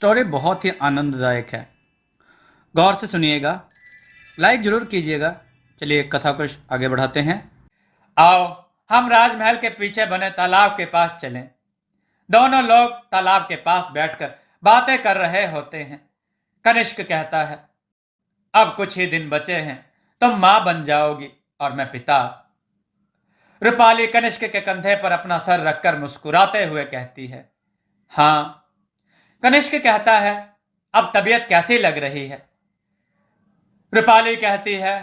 Story बहुत ही आनंददायक है। गौर से सुनिएगा, लाइक जरूर कीजिएगा। चलिए कथा को आगे बढ़ाते हैं। आओ हम राजमहल के पीछे बने तालाब के पास चलें। दोनों लोग तालाब के पास बैठकर बातें कर रहे होते हैं। कनिष्क कहता है, अब कुछ ही दिन बचे हैं, तुम मां बन जाओगी और मैं पिता। रूपाली कनिष्क के कंधे पर अपना सर रखकर मुस्कुराते हुए कहती है, हाँ। कनिष्क कहता है, अब तबीयत कैसी लग रही है? रूपाली कहती है,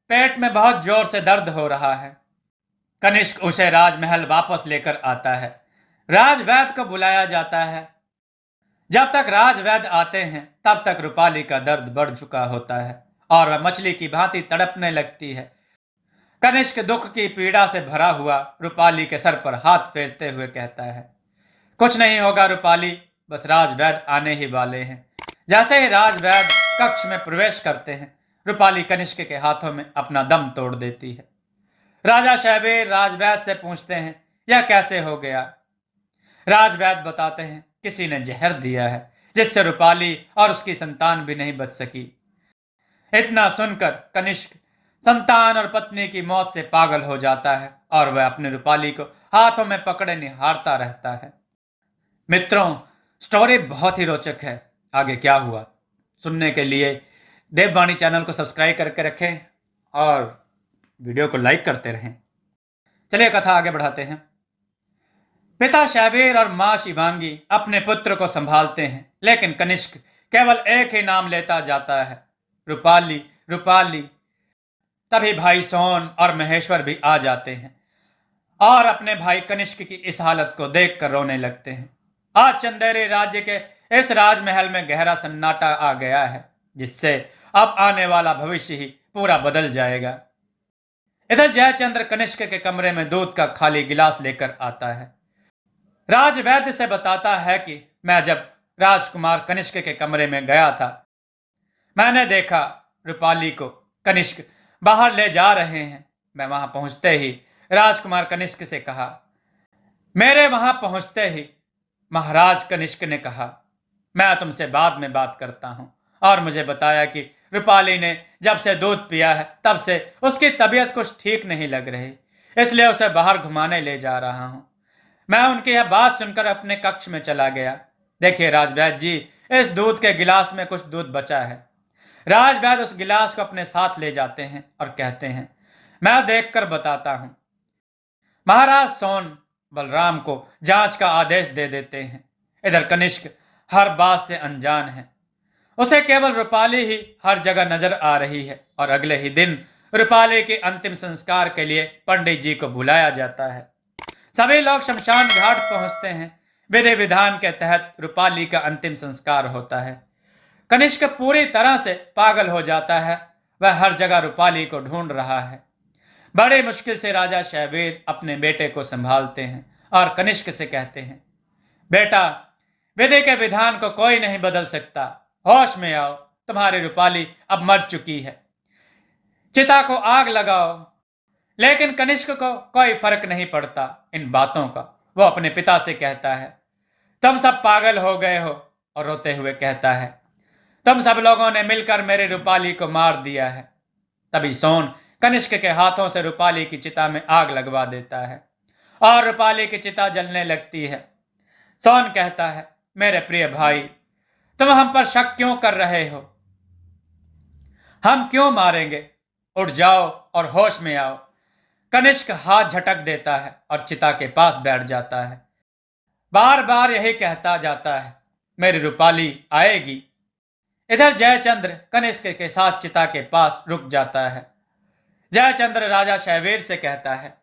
पेट में बहुत जोर से दर्द हो रहा है। कनिष्क उसे राजमहल वापस लेकर आता है। राजवैद्य को बुलाया जाता है। जब तक राजवैद्य आते हैं तब तक रूपाली का दर्द बढ़ चुका होता है और वह मछली की भांति तड़पने लगती है। कनिष्क दुख की पीड़ा से भरा हुआ रूपाली के सर पर हाथ फेरते हुए कहता है, कुछ नहीं होगा रूपाली, बस राजवैद्य आने ही वाले हैं। जैसे ही राजवैद्य कक्ष में प्रवेश करते हैं, रूपाली कनिष्क के हाथों में अपना दम तोड़ देती है। राजा शहबीर राजवैद्य से पूछते हैं, यह कैसे हो गया? राजवैद्य बताते हैं, किसी ने जहर दिया है जिससे रूपाली और उसकी संतान भी नहीं बच सकी। इतना सुनकर कनिष्क संतान और पत्नी की मौत से पागल हो जाता है और वह अपने रूपाली को हाथों में पकड़े निहारता रहता है। मित्रों, स्टोरी बहुत ही रोचक है। आगे क्या हुआ सुनने के लिए देववाणी चैनल को सब्सक्राइब करके रखें और वीडियो को लाइक करते रहें। चलिए कथा आगे बढ़ाते हैं। पिता शहबीर और मां शिवांगी अपने पुत्र को संभालते हैं, लेकिन कनिष्क केवल एक ही नाम लेता जाता है, रूपाली रूपाली। तभी भाई सोन और महेश्वर भी आ जाते हैं और अपने भाई कनिष्क की इस हालत को देखकर रोने लगते हैं। आज चंदेरी राज्य के इस राजमहल में गहरा सन्नाटा आ गया है, जिससे अब आने वाला भविष्य ही पूरा बदल जाएगा। इधर जयचंद्र कनिष्क के कमरे में दूध का खाली गिलास लेकर आता है। राजवैद्य से बताता है कि मैं जब राजकुमार कनिष्क के कमरे में गया था, मैंने देखा रूपाली को कनिष्क बाहर ले जा रहे हैं। मैं वहां पहुंचते ही राजकुमार कनिष्क से कहा, मेरे वहां पहुंचते ही महाराज कनिष्क ने कहा, मैं तुमसे बाद में बात करता हूं, और मुझे बताया कि रूपाली ने जब से दूध पिया है तब से उसकी तबीयत कुछ ठीक नहीं लग रही, इसलिए उसे बाहर घुमाने ले जा रहा हूं। मैं उनकी यह बात सुनकर अपने कक्ष में चला गया। देखिए राजवैद्य जी, इस दूध के गिलास में कुछ दूध बचा है। राजवैद्य उस गिलास को अपने साथ ले जाते हैं और कहते हैं, मैं देखकर बताता हूं। महाराज सोन बलराम को जांच का आदेश दे देते हैं। इधर कनिष्क हर बात से अनजान है। उसे केवल रूपाली ही हर जगह नजर आ रही है और अगले ही दिन रूपाली के अंतिम संस्कार के लिए पंडित जी को बुलाया जाता है। सभी लोग शमशान घाट पहुंचते हैं। विधि विधान के तहत रूपाली का अंतिम संस्कार होता है। कनिष्क पूरी तरह से पागल हो जाता है। वह हर जगह रूपाली को ढूंढ रहा है। बड़ी मुश्किल से राजा शहबीर अपने बेटे को संभालते हैं और कनिष्क से कहते हैं, बेटा, विधि के विधान को कोई नहीं बदल सकता। होश में आओ, तुम्हारी रूपाली अब मर चुकी है। चिता को आग लगाओ। लेकिन कनिष्क को कोई फर्क नहीं पड़ता इन बातों का। वो अपने पिता से कहता है, तुम सब पागल हो गए हो, और रोते हुए कहता है, तुम सब लोगों ने मिलकर मेरी रूपाली को मार दिया है। तभी सोन कनिष्क के हाथों से रूपाली की चिता में आग लगवा देता है और रूपाली की चिता जलने लगती है। सोन कहता है, मेरे प्रिय भाई, तुम हम पर शक क्यों कर रहे हो? हम क्यों मारेंगे? उठ जाओ और होश में आओ। कनिष्क हाथ झटक देता है और चिता के पास बैठ जाता है। बार बार यही कहता जाता है, मेरी रूपाली आएगी। इधर जयचंद्र कनिष्क के साथ चिता के पास रुक जाता है। जयचंद्र राजा शहवीर से कहता है,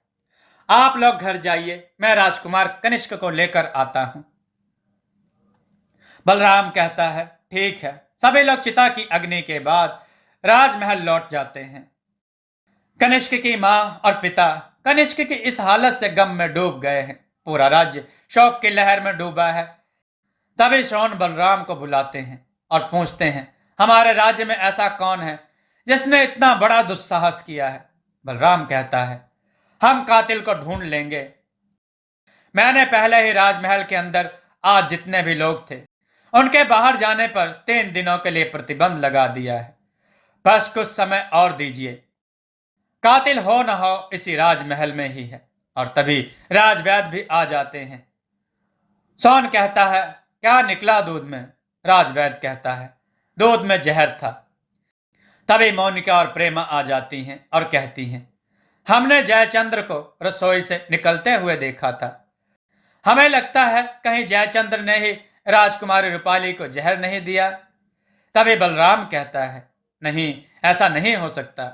आप लोग घर जाइए, मैं राजकुमार कनिष्क को लेकर आता हूं। बलराम कहता है, ठीक है। सभी लोग चिता की अग्नि के बाद राजमहल लौट जाते हैं। कनिष्क की मां और पिता कनिष्क की इस हालत से गम में डूब गए हैं। पूरा राज्य शोक की लहर में डूबा है। तभी सोन बलराम को बुलाते हैं और पूछते हैं, हमारे राज्य में ऐसा कौन है जिसने इतना बड़ा दुस्साहस किया है? बलराम कहता है, हम कातिल को ढूंढ लेंगे। मैंने पहले ही राजमहल के अंदर आज जितने भी लोग थे उनके बाहर जाने पर 3 दिनों के लिए प्रतिबंध लगा दिया है। बस कुछ समय और दीजिए। कातिल हो न हो इसी राजमहल में ही है। और तभी राजवैद्य भी आ जाते हैं। सोन कहता है, क्या निकला दूध में? राजवैद्य कहता है, दूध में जहर था। तभी मोनिका और प्रेमा आ जाती हैं और कहती हैं, हमने जयचंद्र को रसोई से निकलते हुए देखा था। हमें लगता है कहीं जयचंद्र ने ही राजकुमारी रूपाली को जहर नहीं दिया। तभी बलराम कहता है, नहीं, ऐसा नहीं हो सकता।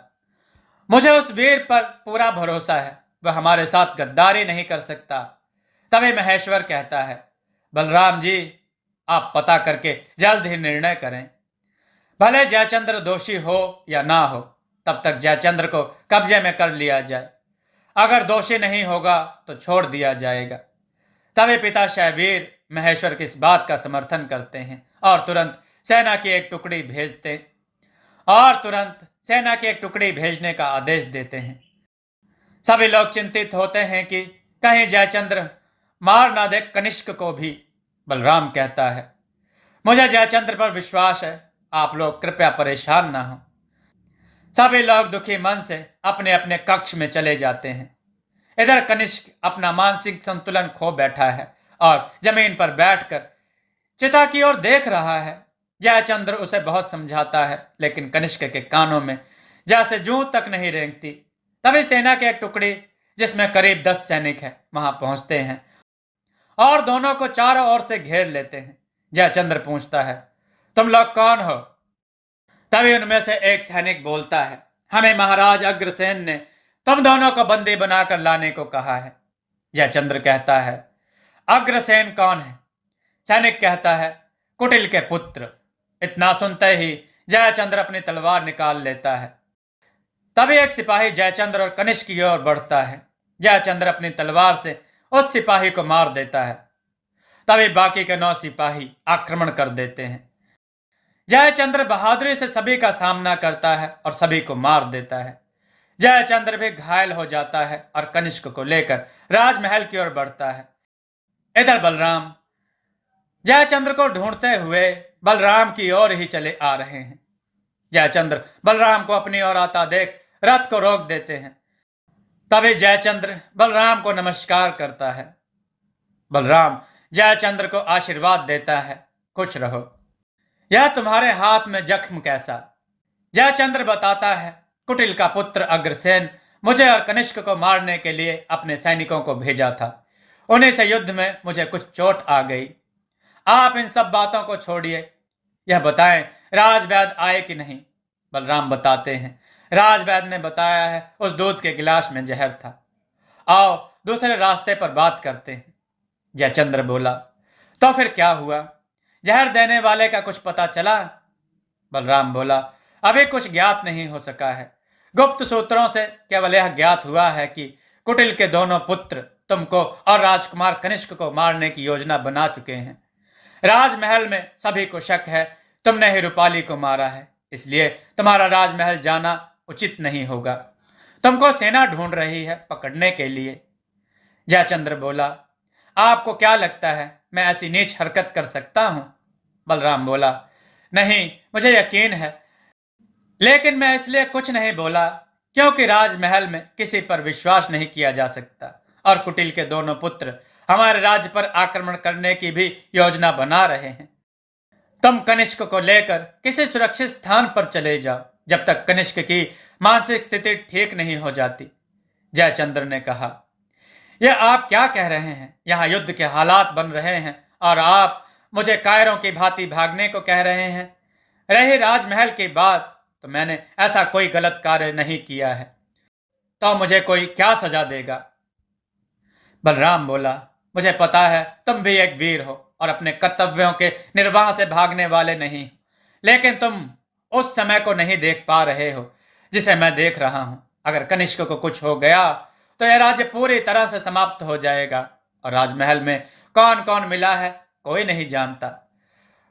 मुझे उस वीर पर पूरा भरोसा है, वह हमारे साथ गद्दारी नहीं कर सकता। तभी महेश्वर कहता है, बलराम जी, आप पता करके जल्द ही निर्णय करें। भले जयचंद्र दोषी हो या ना हो, तब तक जयचंद्र को कब्जे में कर लिया जाए। अगर दोषी नहीं होगा तो छोड़ दिया जाएगा। तभी पिता शैवीर महेश्वर की इस बात का समर्थन करते हैं और तुरंत सेना की एक टुकड़ी भेजने का आदेश देते हैं। सभी लोग चिंतित होते हैं कि कहीं जयचंद्र मार ना दे कनिष्क को भी। बलराम कहता है, मुझे जयचंद्र पर विश्वास है, आप लोग कृपया परेशान ना हो। सभी लोग दुखी मन से अपने अपने कक्ष में चले जाते हैं। इधर कनिष्क अपना मानसिक संतुलन खो बैठा है और जमीन पर बैठकर चिता की ओर देख रहा है। जयचंद्र उसे बहुत समझाता है, लेकिन कनिष्क के कानों में जैसे जूं तक नहीं रेंगती। तभी सेना की एक टुकड़ी, जिसमें करीब 10 सैनिक हैं, वहां पहुंचते हैं और दोनों को चारों ओर से घेर लेते हैं। जयचंद्र पूछता है, तुम लोग कौन हो? तभी उनमें से एक सैनिक बोलता है, हमें महाराज अग्रसेन ने तुम दोनों को बंदी बनाकर लाने को कहा है। जयचंद्र कहता है, अग्रसेन कौन है? सैनिक कहता है, कुटिल के पुत्र। इतना सुनते ही जयचंद्र अपनी तलवार निकाल लेता है। तभी एक सिपाही जयचंद्र और कनिष्क की ओर बढ़ता है। जयचंद्र अपनी तलवार से उस सिपाही को मार देता है। तभी बाकी के 9 सिपाही आक्रमण कर देते हैं। जयचंद्र बहादुरी से सभी का सामना करता है और सभी को मार देता है। जयचंद्र भी घायल हो जाता है और कनिष्क को लेकर राजमहल की ओर बढ़ता है। इधर बलराम जयचंद्र को ढूंढते हुए बलराम की ओर ही चले आ रहे हैं। जयचंद्र बलराम को अपनी ओर आता देख रथ को रोक देते हैं। तभी जयचंद्र बलराम को नमस्कार करता है। बलराम जयचंद्र को आशीर्वाद देता है, खुश रहो। यह तुम्हारे हाथ में जख्म कैसा? जयचंद्र बताता है, कुटिल का पुत्र अग्रसेन मुझे और कनिष्क को मारने के लिए अपने सैनिकों को भेजा था। उन्हीं से युद्ध में मुझे कुछ चोट आ गई। आप इन सब बातों को छोड़िए, यह बताएं राजवैद्य आए कि नहीं। बलराम बताते हैं, राजवैद्य ने बताया है उस दूध के गिलास में जहर था। आओ दूसरे रास्ते पर बात करते हैं। जयचंद्र बोला, तो फिर क्या हुआ? जहर देने वाले का कुछ पता चला? बलराम बोला, अभी कुछ ज्ञात नहीं हो सका है। गुप्त सूत्रों से केवल यह ज्ञात हुआ है कि कुटिल के दोनों पुत्र तुमको और राजकुमार कनिष्क को मारने की योजना बना चुके हैं। राजमहल में सभी को शक है तुमने ही रूपाली को मारा है, इसलिए तुम्हारा राजमहल जाना उचित नहीं होगा। तुमको सेना ढूंढ रही है पकड़ने के लिए। जयचंद्र बोला, आपको क्या लगता है मैं ऐसी नीच हरकत कर सकता हूं? बलराम बोला, नहीं, मुझे यकीन है, लेकिन मैं इसलिए कुछ नहीं बोला क्योंकि राजमहल में किसी पर विश्वास नहीं किया जा सकता और कुटिल के दोनों पुत्र हमारे राज्य पर आक्रमण करने की भी योजना बना रहे हैं। तुम कनिष्क को लेकर किसी सुरक्षित स्थान पर चले जाओ जब तक कनिष्क की मानसिक स्थिति ठीक नहीं हो जाती। जयचंद्र ने कहा, यह आप क्या कह रहे हैं? यहाँ युद्ध के हालात बन रहे हैं और आप मुझे कायरों की भांति भागने को कह रहे हैं। रही राजमहल की बात, तो मैंने ऐसा कोई गलत कार्य नहीं किया है, तो मुझे कोई क्या सजा देगा? बलराम बोला, मुझे पता है तुम भी एक वीर हो और अपने कर्तव्यों के निर्वाह से भागने वाले नहीं, लेकिन तुम उस समय को नहीं देख पा रहे हो जिसे मैं देख रहा हूं। अगर कनिष्क को कुछ हो गया तो यह राज्य पूरी तरह से समाप्त हो जाएगा और राजमहल में कौन कौन मिला है कोई नहीं जानता।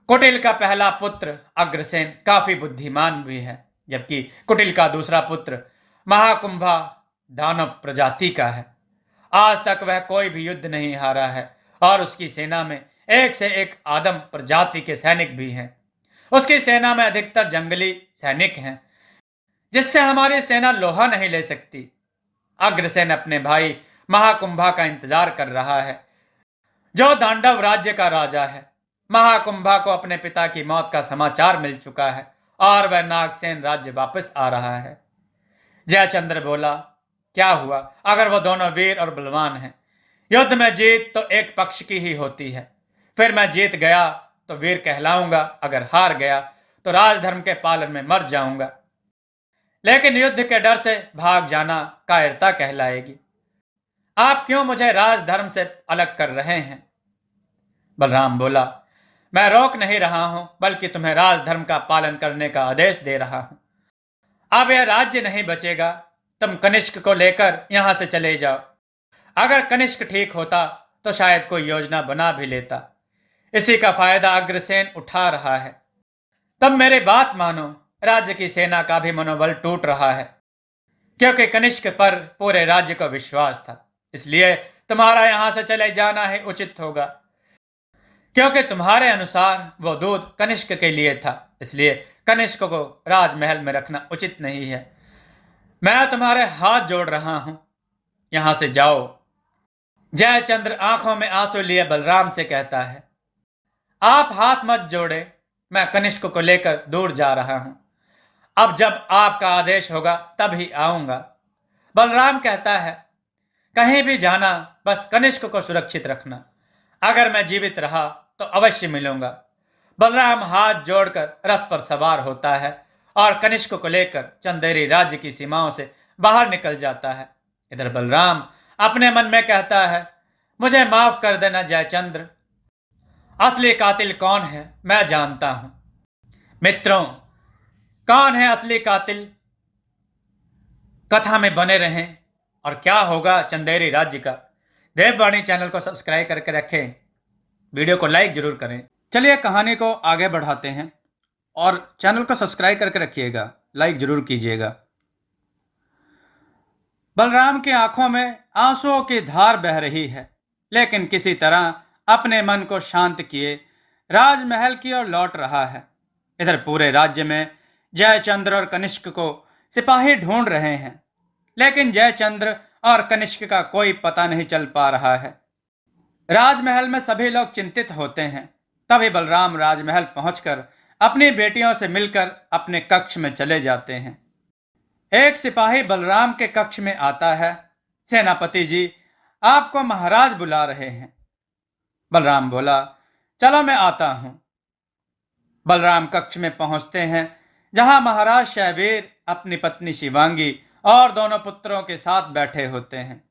कुटिल का पहला पुत्र अग्रसेन काफी बुद्धिमान भी है, जबकि कुटिल का दूसरा पुत्र महाकुंभा दानव प्रजाति का है। आज तक वह कोई भी युद्ध नहीं हारा है और उसकी सेना में एक से एक आदम प्रजाति के सैनिक भी हैं। उसकी सेना में अधिकतर जंगली सैनिक हैं, जिससे हमारी सेना लोहा नहीं ले सकती। अग्रसेन अपने भाई महाकुंभा का इंतजार कर रहा है, जो दांडव राज्य का राजा है। महाकुंभा को अपने पिता की मौत का समाचार मिल चुका है और वह नागसेन राज्य वापस आ रहा है। जयचंद्र बोला, क्या हुआ अगर वो दोनों वीर और बलवान हैं? युद्ध में जीत तो एक पक्ष की ही होती है। फिर मैं जीत गया तो वीर कहलाऊंगा, अगर हार गया तो राजधर्म के पालन में मर जाऊंगा। लेकिन युद्ध के डर से भाग जाना कायरता कहलाएगी। आप क्यों मुझे राजधर्म से अलग कर रहे हैं? बलराम बोला, मैं रोक नहीं रहा हूं, बल्कि तुम्हें राजधर्म का पालन करने का आदेश दे रहा हूं। अब यह राज्य नहीं बचेगा। तुम कनिष्क को लेकर यहां से चले जाओ। अगर कनिष्क ठीक होता तो शायद कोई योजना बना भी लेता। इसी का फायदा अग्रसेन उठा रहा है। तुम मेरी बात मानो। राज्य की सेना का भी मनोबल टूट रहा है, क्योंकि कनिष्क पर पूरे राज्य को विश्वास था। इसलिए तुम्हारा यहां से चले जाना ही उचित होगा, क्योंकि तुम्हारे अनुसार वो दूध कनिष्क के लिए था। इसलिए कनिष्क को राजमहल में रखना उचित नहीं है। मैं तुम्हारे हाथ जोड़ रहा हूं, यहां से जाओ। जयचंद्र आंखों में आंसू लिए बलराम से कहता है, आप हाथ मत जोड़े, मैं कनिष्क को लेकर दूर जा रहा हूं। अब जब आपका आदेश होगा तब ही आऊंगा। बलराम कहता है, कहीं भी जाना, बस कनिष्क को सुरक्षित रखना। अगर मैं जीवित रहा तो अवश्य मिलूंगा। बलराम हाथ जोड़कर रथ पर सवार होता है और कनिष्क को लेकर चंदेरी राज्य की सीमाओं से बाहर निकल जाता है। इधर बलराम अपने मन में कहता है, मुझे माफ कर देना जयचंद्र। असली कातिल कौन है मैं जानता हूं। मित्रों, कौन है असली कातिल? कथा में बने रहें। और क्या होगा चंदेरी राज्य का? देववाणी चैनल को सब्सक्राइब करके रखें, वीडियो को लाइक जरूर करें। चलिए कहानी को आगे बढ़ाते हैं और चैनल को सब्सक्राइब करके रखिएगा, लाइक जरूर कीजिएगा। बलराम की आंखों में आंसुओं की धार बह रही है, लेकिन किसी तरह अपने मन को शांत किए राजमहल की ओर लौट रहा है। इधर पूरे राज्य में जयचंद्र और कनिष्क को सिपाही ढूंढ रहे हैं, लेकिन जयचंद्र और कनिष्क का कोई पता नहीं चल पा रहा है। राजमहल में सभी लोग चिंतित होते हैं। तभी बलराम राजमहल पहुंचकर अपनी बेटियों से मिलकर अपने कक्ष में चले जाते हैं। एक सिपाही बलराम के कक्ष में आता है। सेनापति जी, आपको महाराज बुला रहे हैं। बलराम बोला, चलो मैं आता हूं। बलराम कक्ष में पहुंचते हैं, जहां महाराज शैवीर अपनी पत्नी शिवांगी और दोनों पुत्रों के साथ बैठे होते हैं।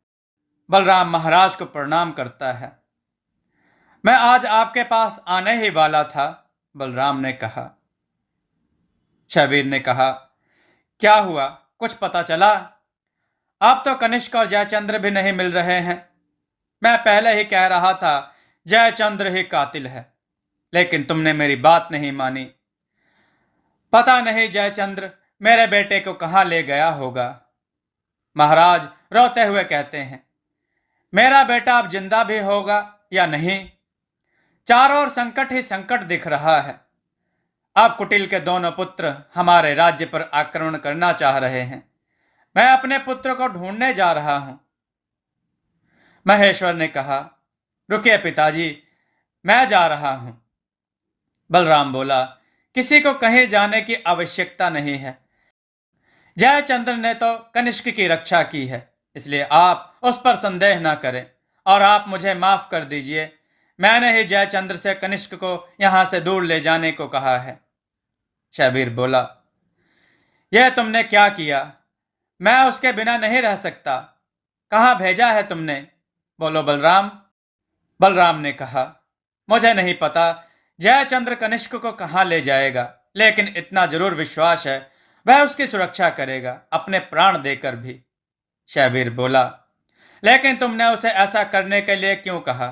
बलराम महाराज को प्रणाम करता है। मैं आज आपके पास आने ही वाला था, बलराम ने कहा। शैवीर ने कहा, क्या हुआ, कुछ पता चला? अब तो कनिष्क और जयचंद्र भी नहीं मिल रहे हैं। मैं पहले ही कह रहा था जयचंद्र ही कातिल है, लेकिन तुमने मेरी बात नहीं मानी। पता नहीं जयचंद्र मेरे बेटे को कहां ले गया होगा। महाराज रोते हुए कहते हैं, मेरा बेटा अब जिंदा भी होगा या नहीं? चारों ओर संकट ही संकट दिख रहा है। अब कुटिल के दोनों पुत्र हमारे राज्य पर आक्रमण करना चाह रहे हैं। मैं अपने पुत्र को ढूंढने जा रहा हूं। महेश्वर ने कहा, रुकिए पिताजी, मैं जा रहा हूं। बलराम बोला, किसी को कहीं जाने की आवश्यकता नहीं है। जयचंद्र ने तो कनिष्क की रक्षा की है, इसलिए आप उस पर संदेह न करें और आप मुझे माफ कर दीजिए। मैंने ही जयचंद्र से कनिष्क को यहां से दूर ले जाने को कहा है। शैवीर बोला, यह तुमने क्या किया? मैं उसके बिना नहीं रह सकता। कहां भेजा है तुमने? बोलो बलराम। बलराम ने कहा, मुझे नहीं पता जयचंद्र कनिष्क को कहां ले जाएगा, लेकिन इतना जरूर विश्वास है वह उसकी सुरक्षा करेगा, अपने प्राण देकर भी। शैवीर बोला, लेकिन तुमने उसे ऐसा करने के लिए क्यों कहा?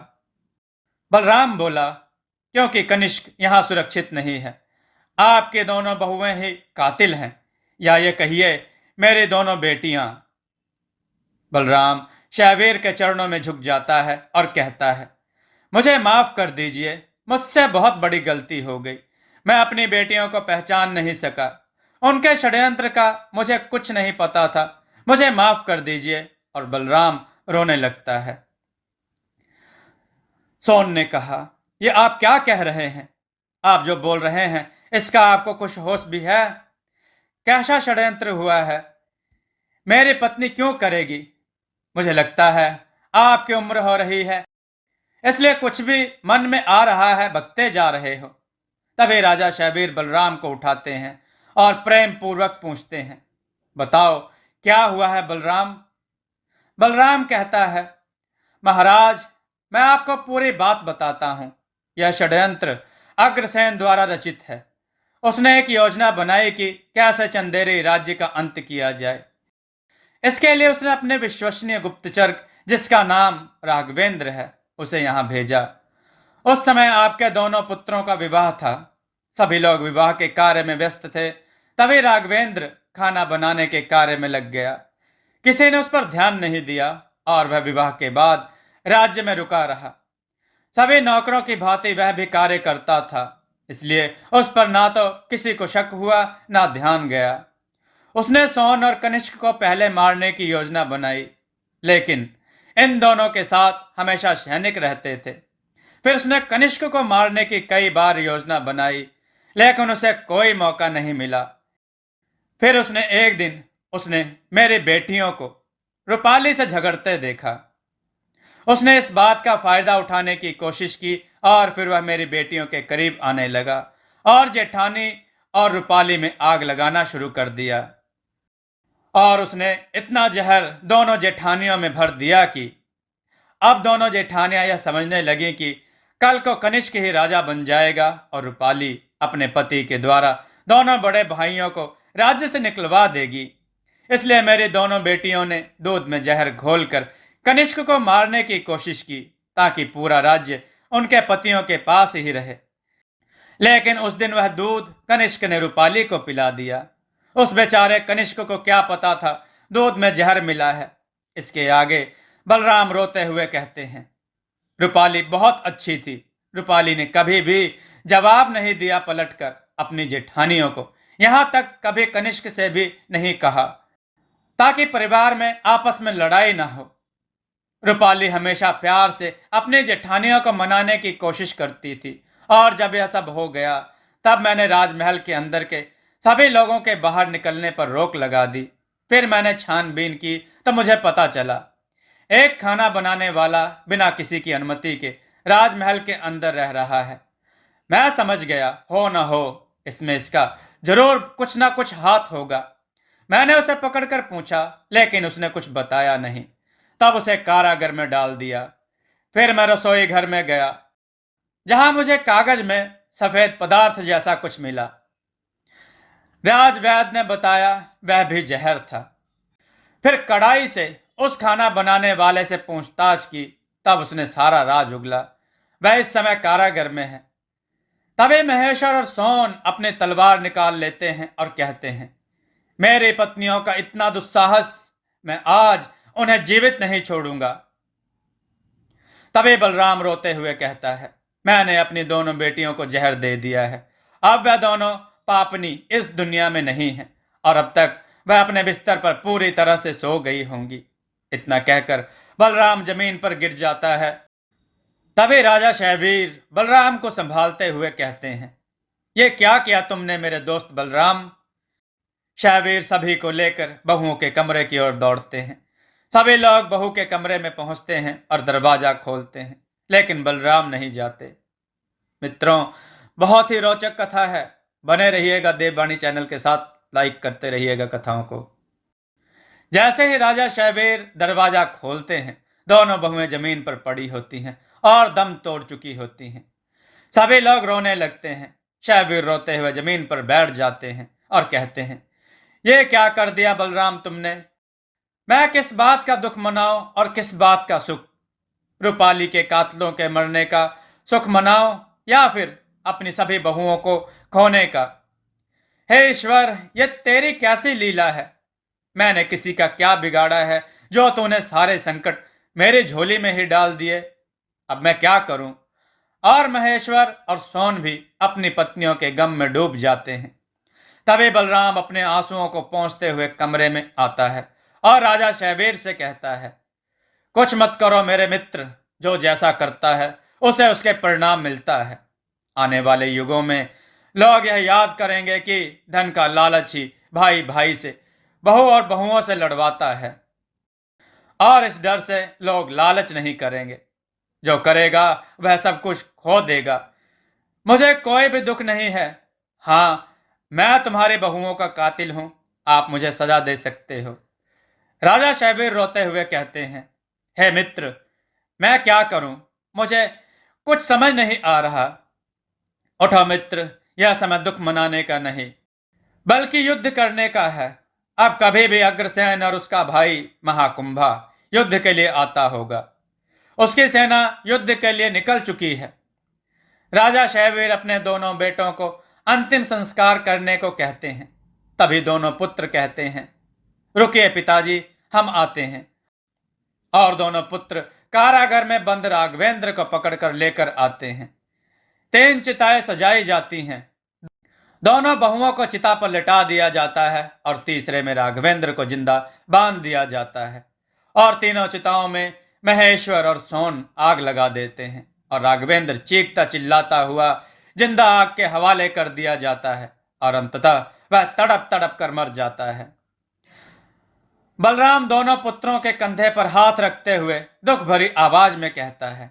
बलराम बोला, क्योंकि कनिष्क यहां सुरक्षित नहीं है। आपके दोनों बहुएं ही कातिल हैं, या ये कहिए मेरी दोनों बेटियां। बलराम शैवीर के चरणों में झुक जाता है और कहता है, मुझे माफ कर दीजिए, मुझसे बहुत बड़ी गलती हो गई। मैं अपनी बेटियों को पहचान नहीं सका। उनके षड्यंत्र का मुझे कुछ नहीं पता था। मुझे माफ कर दीजिए। और बलराम रोने लगता है। सोन ने कहा, ये आप क्या कह रहे हैं? आप जो बोल रहे हैं इसका आपको कुछ होश भी है? कैसा षड्यंत्र हुआ है? मेरी पत्नी क्यों करेगी? मुझे लगता है आपकी उम्र हो रही है, इसलिए कुछ भी मन में आ रहा है बकते जा रहे हो। तभी राजा शहबीर बलराम को उठाते हैं और प्रेम पूर्वक पूछते हैं, बताओ क्या हुआ है बलराम? बलराम कहता है, महाराज, मैं आपको पूरी बात बताता हूं। यह षड्यंत्र अग्रसेन द्वारा रचित है। उसने एक योजना बनाई कि कैसे चंदेरी राज्य का अंत किया जाए। इसके लिए उसने अपने विश्वसनीय गुप्तचर, जिसका नाम राघवेंद्र है, उसे यहां भेजा। उस समय आपके दोनों पुत्रों का विवाह था। सभी लोग विवाह के कार्य में व्यस्त थे। तभी राघवेंद्र खाना बनाने के कार्य में लग गया। किसी ने उस पर ध्यान नहीं दिया और वह विवाह के बाद राज्य में रुका रहा। सभी नौकरों की भांति वह भी कार्य करता था, इसलिए उस पर ना तो किसी को शक हुआ ना ध्यान गया। उसने सोन और कनिष्क को पहले मारने की योजना बनाई, लेकिन इन दोनों के साथ हमेशा सैनिक रहते थे। फिर उसने कनिष्क को मारने की कई बार योजना बनाई, लेकिन उसे कोई मौका नहीं मिला। फिर उसने एक दिन उसने मेरी बेटियों को रूपाली से झगड़ते देखा। उसने इस बात का फायदा उठाने की कोशिश की और फिर वह मेरी बेटियों के करीब आने लगा और जेठानी और रूपाली में आग लगाना शुरू कर दिया। और उसने इतना जहर दोनों जेठानियों में भर दिया कि अब दोनों जेठानियां यह समझने लगी कि कल को कनिष्क ही राजा बन जाएगा और रूपाली अपने पति के द्वारा दोनों बड़े भाइयों को राज्य से निकलवा देगी। इसलिए मेरी दोनों बेटियों ने दूध में जहर घोलकर कनिष्क को मारने की कोशिश की, ताकि पूरा राज्य उनके पतियों के पास ही रहे। लेकिन उस दिन वह दूध कनिष्क ने रूपाली को पिला दिया। उस बेचारे कनिष्क को क्या पता था दूध में जहर मिला है। इसके आगे बलराम रोते हुए कहते हैं, रूपाली बहुत अच्छी थी। रूपाली ने कभी भी जवाब नहीं दिया पलटकर अपनी जेठानियों को, यहां तक कभी कनिष्क से भी नहीं कहा, ताकि परिवार में आपस में लड़ाई ना हो। रूपाली हमेशा प्यार से अपनी जेठानियों को मनाने की कोशिश करती थी। और जब यह सब हो गया, तब मैंने राजमहल के अंदर के सभी लोगों के बाहर निकलने पर रोक लगा दी। फिर मैंने छानबीन की तो मुझे पता चला एक खाना बनाने वाला बिना किसी की अनुमति के राजमहल के अंदर रह रहा है। मैं समझ गया, हो ना हो इसमें इसका जरूर कुछ ना कुछ हाथ होगा। मैंने उसे पकड़कर पूछा, लेकिन उसने कुछ बताया नहीं। तब उसे कारागार में डाल दिया। फिर मैं रसोई घर में गया, जहां मुझे कागज में सफेद पदार्थ जैसा कुछ मिला। राजवैद्य ने बताया वह भी जहर था। फिर कड़ाई से उस खाना बनाने वाले से पूछताछ की, तब उसने सारा राज उगला। वह इस समय कारागार में है। तभी महेश्वर और सोन अपने तलवार निकाल लेते हैं और कहते हैं, मेरी पत्नियों का इतना दुस्साहस, मैं आज उन्हें जीवित नहीं छोड़ूंगा। तभी बलराम रोते हुए कहता है, मैंने अपनी दोनों बेटियों को जहर दे दिया है। अब वह दोनों पापनी इस दुनिया में नहीं है और अब तक वह अपने बिस्तर पर पूरी तरह से सो गई होंगी। इतना कहकर बलराम जमीन पर गिर जाता है। तभी राजा शहवीर बलराम को संभालते हुए कहते हैं, ये क्या किया तुमने मेरे दोस्त बलराम? शहवीर सभी को लेकर बहुओं के कमरे की ओर दौड़ते हैं। सभी लोग बहू के कमरे में पहुंचते हैं और दरवाजा खोलते हैं, लेकिन बलराम नहीं जाते। मित्रों, बहुत ही रोचक कथा है। बने रहिएगा देववाणी चैनल के साथ, लाइक करते रहिएगा कथाओं को। जैसे ही राजा शहवीर दरवाजा खोलते हैं, दोनों बहुएं जमीन पर पड़ी होती हैं और दम तोड़ चुकी होती हैं। सभी लोग रोने लगते हैं। शहवीर रोते हुए जमीन पर बैठ जाते हैं और कहते हैं, ये क्या कर दिया बलराम तुमने? मैं किस बात का दुख मनाऊं और किस बात का सुख? रूपाली के कातलों के मरने का सुख मनाऊं या फिर अपनी सभी बहुओं को खोने का? हे ईश्वर, ये तेरी कैसी लीला है? मैंने किसी का क्या बिगाड़ा है जो तूने सारे संकट मेरी झोली में ही डाल दिए? अब मैं क्या करूं? और महेश्वर और सोन भी अपनी पत्नियों के गम में डूब जाते हैं। तभी बलराम अपने आंसुओं को पोंछते हुए कमरे में आता है और राजा शैवीर से कहता है, कुछ मत करो मेरे मित्र, जो जैसा करता है उसे उसके परिणाम मिलता है। आने वाले युगों में लोग यह याद करेंगे कि धन का लालच ही भाई भाई से, बहू और बहुओं से लड़वाता है, और इस डर से लोग लालच नहीं करेंगे। जो करेगा वह सब कुछ खो देगा। मुझे कोई भी दुख नहीं है। हाँ, मैं तुम्हारी बहुओं का कातिल हूं, आप मुझे सजा दे सकते हो। राजा शैवीर रोते हुए कहते हैं, हे मित्र, मैं क्या करूं? मुझे कुछ समझ नहीं आ रहा। उठो मित्र, यह समय दुख मनाने का नहीं बल्कि युद्ध करने का है। अब कभी भी अग्रसेन और उसका भाई महाकुंभा युद्ध के लिए आता होगा। उसकी सेना युद्ध के लिए निकल चुकी है। राजा शैवीर अपने दोनों बेटों को अंतिम संस्कार करने को कहते हैं। तभी दोनों पुत्र कहते हैं, रुकिए पिताजी, हम आते हैं। और दोनों पुत्र कारागार में बंद राघवेंद्र को पकड़कर लेकर आते हैं। 3 चिताएं सजाई जाती हैं। दोनों बहुओं को चिता पर लिटा दिया जाता है और तीसरे में राघवेंद्र को जिंदा बांध दिया जाता है। और तीनों चिताओं में महेश्वर और सोन आग लगा देते हैं और राघवेंद्र चीखता चिल्लाता हुआ जिंदा आग के हवाले कर दिया जाता है और अंततः वह तड़प तड़प कर मर जाता है। बलराम दोनों पुत्रों के कंधे पर हाथ रखते हुए दुख भरी आवाज में कहता है,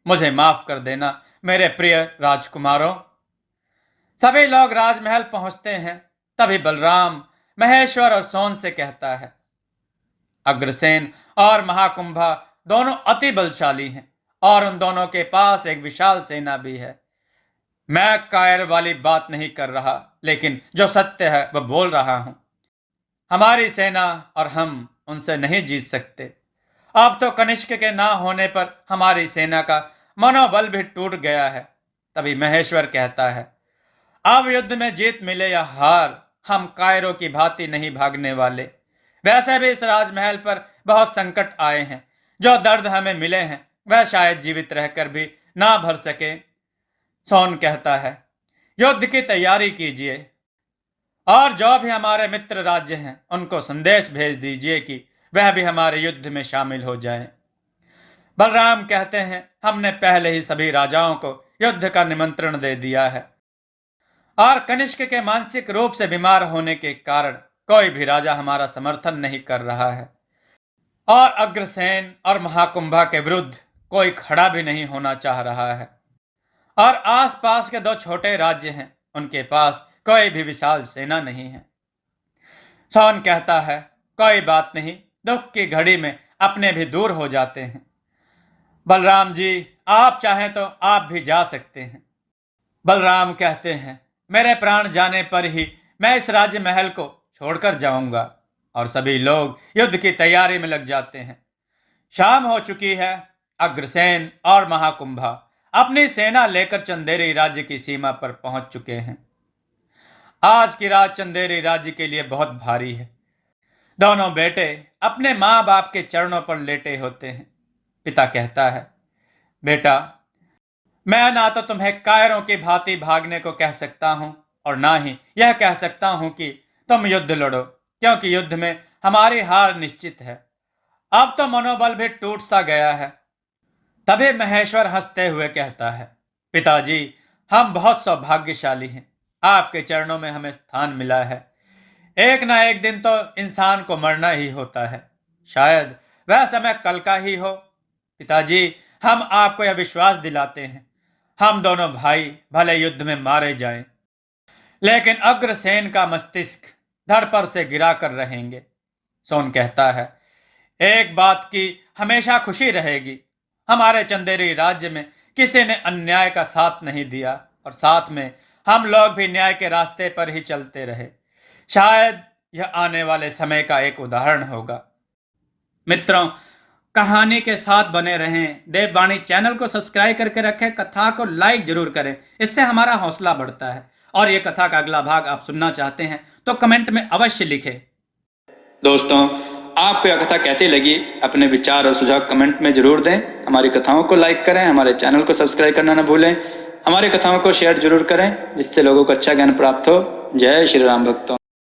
मुझे माफ कर देना मेरे प्रिय राजकुमारों। सभी लोग राजमहल पहुंचते हैं। तभी बलराम महेश्वर और सोन से कहता है, अग्रसेन और महाकुंभा दोनों अति बलशाली हैं और उन दोनों के पास एक विशाल सेना भी है। मैं कायर वाली बात नहीं कर रहा, लेकिन जो सत्य है वह बोल रहा हूं। हमारी सेना और हम उनसे नहीं जीत सकते। अब तो कनिष्क के ना होने पर हमारी सेना का मनोबल भी टूट गया है। तभी महेश्वर कहता है, अब युद्ध में जीत मिले या हार, हम कायरों की भांति नहीं भागने वाले। वैसे भी इस राजमहल पर बहुत संकट आए हैं। जो दर्द हमें मिले हैं वह शायद जीवित रहकर भी ना भर सके। सोन कहता है, युद्ध की तैयारी कीजिए और जो भी हमारे मित्र राज्य हैं उनको संदेश भेज दीजिए कि वह भी हमारे युद्ध में शामिल हो जाएं। बलराम कहते हैं, हमने पहले ही सभी राजाओं को युद्ध का निमंत्रण दे दिया है और कनिष्क के मानसिक रूप से बीमार होने के कारण कोई भी राजा हमारा समर्थन नहीं कर रहा है और अग्रसेन और महाकुंभा के विरुद्ध कोई खड़ा भी नहीं होना चाह रहा है। और आसपास के 2 छोटे राज्य हैं, उनके पास कोई भी विशाल सेना नहीं है। सोन कहता है, कोई बात नहीं, दुख की घड़ी में अपने भी दूर हो जाते हैं। बलराम जी, आप चाहें तो आप भी जा सकते हैं। बलराम कहते हैं, मेरे प्राण जाने पर ही मैं इस राज्य महल को छोड़कर जाऊंगा। और सभी लोग युद्ध की तैयारी में लग जाते हैं। शाम हो चुकी है। अग्रसेन और महाकुंभा अपनी सेना लेकर चंदेरी राज्य की सीमा पर पहुंच चुके हैं। आज की रात चंदेरी राज्य के लिए बहुत भारी है। दोनों बेटे अपने माँ बाप के चरणों पर लेटे होते हैं। पिता कहता है, बेटा, मैं ना तो तुम्हें कायरों की भांति भागने को कह सकता हूं और ना ही यह कह सकता हूं कि तुम युद्ध लड़ो, क्योंकि युद्ध में हमारी हार निश्चित है। अब तो मनोबल भी टूट सा गया है। तभी महेश्वर हंसते हुए कहता है, पिताजी, हम बहुत सौभाग्यशाली हैं। आपके चरणों में हमें स्थान मिला है। एक ना एक दिन तो इंसान को मरना ही होता है। शायद वह समय कल का ही हो। पिताजी, हम आपको यह विश्वास दिलाते हैं, हम दोनों भाई भले युद्ध में मारे जाएं, लेकिन अग्रसेन का मस्तिष्क धड़ पर से गिरा कर रहेंगे। सोन कहता है, एक बात की हमेशा खुशी रहेगी, हमारे चंदेरी राज्य में किसी ने अन्याय का साथ नहीं दिया और साथ में हम लोग भी न्याय के रास्ते पर ही चलते रहे। शायद यह आने वाले समय का एक उदाहरण होगा। मित्रों, कहानी के साथ बने रहें। देववाणी चैनल को सब्सक्राइब करके रखें। कथा को लाइक जरूर करें, इससे हमारा हौसला बढ़ता है। और ये कथा का अगला भाग आप सुनना चाहते हैं तो कमेंट में अवश्य लिखें। दोस्तों, आपको यह कथा कैसी लगी, अपने विचार और सुझाव कमेंट में जरूर दें। हमारी कथाओं को लाइक करें, हमारे चैनल को सब्सक्राइब करना न भूलें। हमारी कथाओं को शेयर जरूर करें जिससे लोगों को अच्छा ज्ञान प्राप्त हो। जय श्री राम भक्तों।